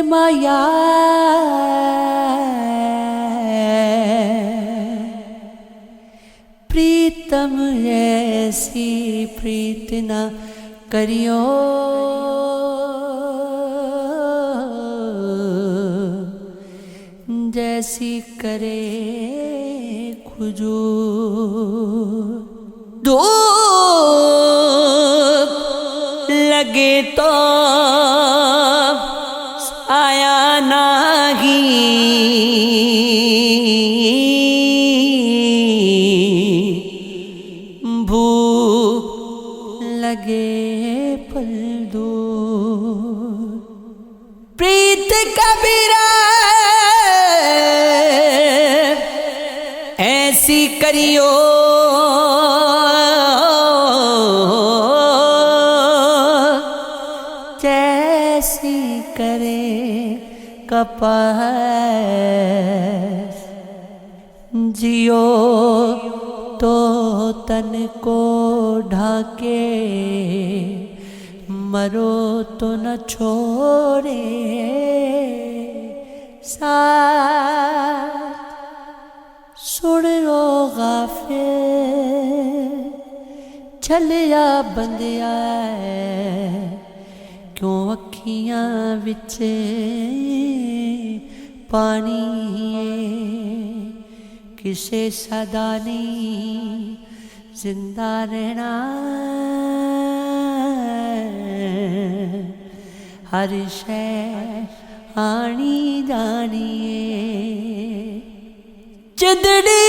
माया प्रीतम ऐसी प्रीत न करियो, जैसी करे खुजूर। धूप लगे तो आया नहीं, भूख लगे पल दूर। प्रीत कबीरा ऐसी करियो, जैसी करे कपास। जियो तो तन को ढाके, मरो तो न छोड़े साथ। सुन लो गाफिल छलिया बंदिया, क्यों अखियां विच पानी है। किसे सदा नहीं जिंदा रहना, हर शय आनी जानी है। चिदड़ी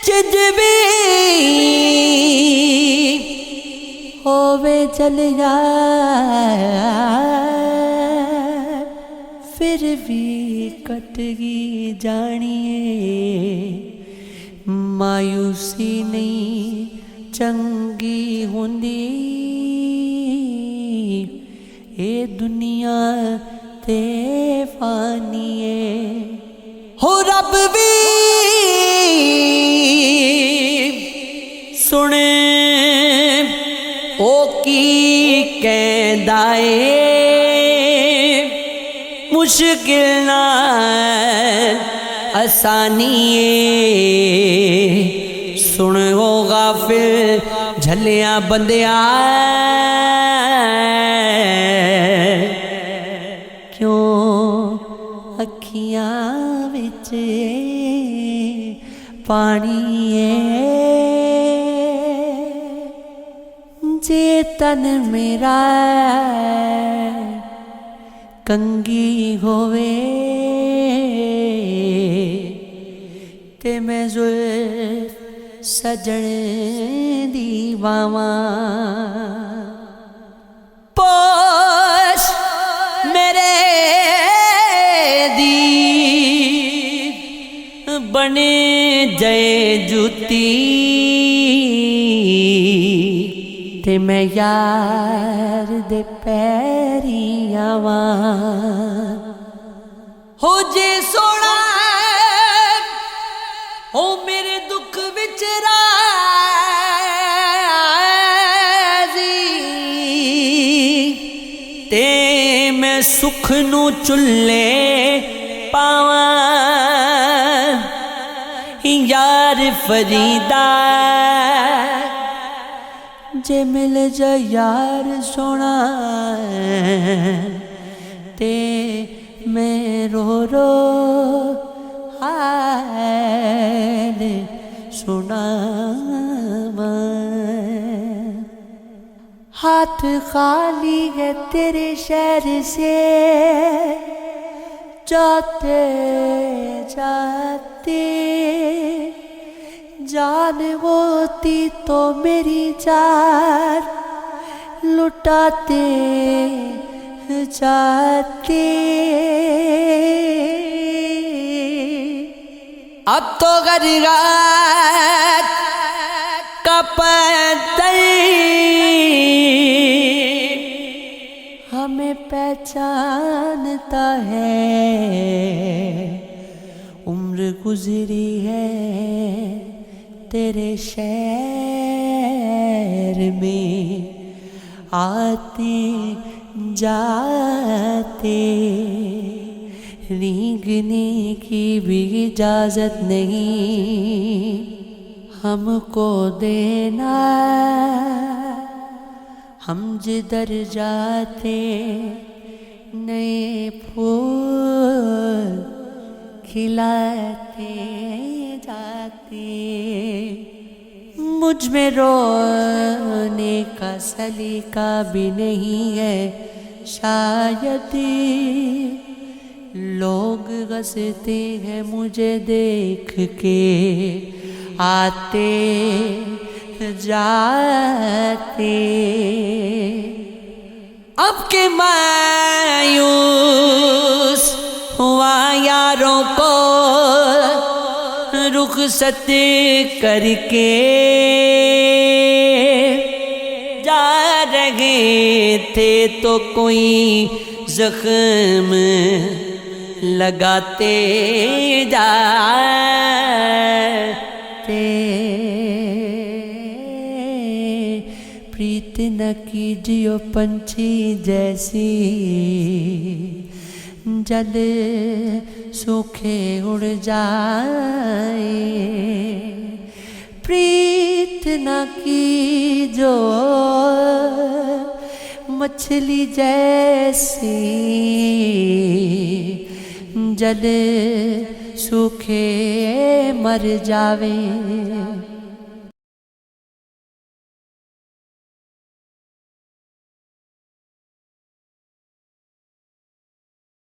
चिजबी होवे चल जाए, फिर भी कटगी जानिए। मायूसी नहीं चंगी हुंदी, ए दुनिया ते फानीए। हो रब भी सुने ओ की कहदा ए, मुश्किल नाल आसानी ए। सुन ओ गाफिल झलिया बंदिया, क्यों अखियां विच पानी है। जे तन मेरा कंगी होवे, ते मैं जुल्फ सजण दी बावां। पोश मेरे दी बने जय जुती, ते मैं यार दे पैरी आवां। हो जे सोना हो मेरे दुख विच राजी, ते मैं सुख नू चुल्ले पावां। यार फरीदा जे मिल जा यार सोना, ते मैं रो रो हाल सुनावां। हाथ खाली है तेरे शहर से जाते जाते, जान होती तो मेरी जान लुटाते जाते। अब तो गरीबात का पत्थर हमें पहचानता है। उम्र गुजरी है तेरे शहर में, आते جاتے، رینگنے کی بھی اجازت نہیں ہم کو دینا، ہم جدھر جاتے نئے پھول کھلاتے جاتے، مجھ میں رونے کا سلیقہ بھی نہیں ہے شاید، لوگ ہنستے ہیں مجھے دیکھ کے آتے جاتے، اب کہ مایوس ہوا یاروں کو رخصت کر کے، جا رہے تھے تو کوئی زخم لگاتے جاتے، پریت نہ کیجیو پنچھی جیسی، جل سوکھے اڑ جائے، پریت نہ کیجو مچھلی جیسی، جل سوکھے مر جاوے۔